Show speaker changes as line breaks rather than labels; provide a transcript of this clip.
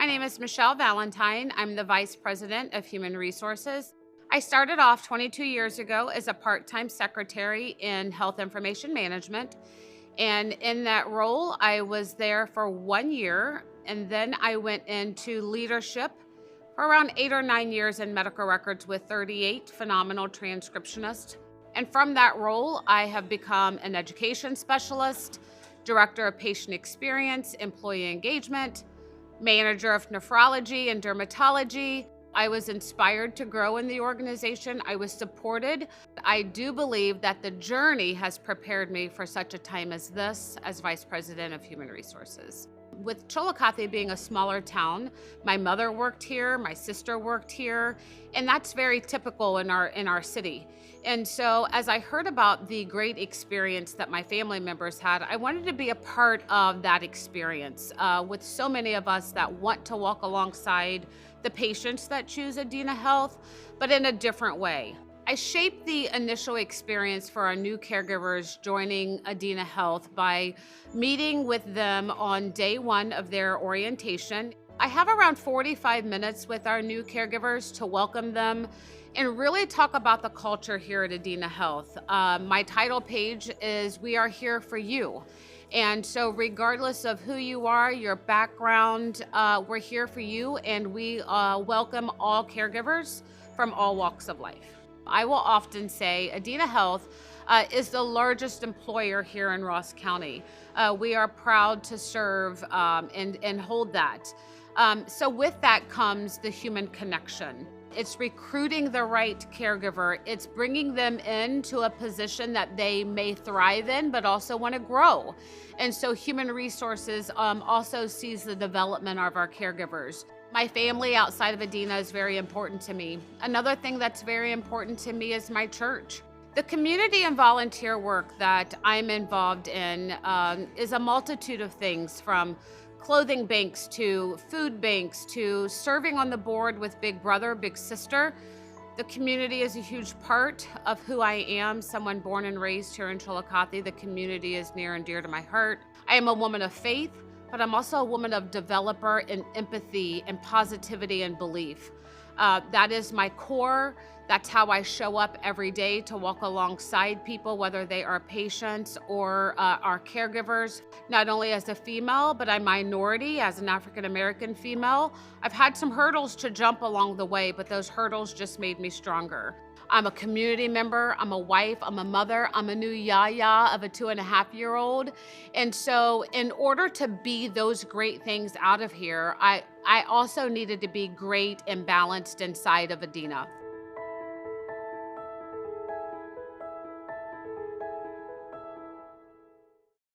My name is MIchele Valentine. I'm the Vice President of Human Resources. I started off 22 years ago as a part-time secretary in health information management. And in that role, I was there for 1 year. And then I went into leadership for around 8 or 9 years in medical records with 38 phenomenal transcriptionists. And from that role, I have become an education specialist, director of patient experience, employee engagement, manager of nephrology and dermatology. I was inspired to grow in the organization. I was supported. I do believe that the journey has prepared me for such a time as this as Vice President of Human Resources. With Chillicothe being a smaller town, my mother worked here, my sister worked here, and that's very typical in our city. And so as I heard about the great experience that my family members had, I wanted to be a part of that experience with so many of us that want to walk alongside the patients that choose Adena Health, but in a different way. I shaped the initial experience for our new caregivers joining Adena Health by meeting with them on day one of their orientation. I have around 45 minutes with our new caregivers to welcome them and really talk about the culture here at Adena Health. My title page is "We Are Here for You." And so regardless of who you are, your background, we're here for you, and we welcome all caregivers from all walks of life. I will often say Adena Health is the largest employer here in Ross County. We are proud to serve and hold that. So with that comes the human connection. It's recruiting the right caregiver. It's bringing them into a position that they may thrive in, but also want to grow. And so human resources also sees the development of our caregivers. My family outside of Adena is very important to me. Another thing that's very important to me is my church. The community and volunteer work that I'm involved in is a multitude of things, from clothing banks to food banks to serving on the board with Big Brother, Big Sister. The community is a huge part of who I am, someone born and raised here in Chillicothe. The community is near and dear to my heart. I am a woman of faith, but I'm also a woman of developer and empathy and positivity and belief. That is my core. That's how I show up every day to walk alongside people, whether they are patients or our caregivers. Not only as a female, but I'm minority as an African-American female. I've had some hurdles to jump along the way, but those hurdles just made me stronger. I'm a community member, I'm a wife, I'm a mother, I'm a new yaya of a 2.5-year-old. And so in order to be those great things out of here, I also needed to be great and balanced inside of Adena.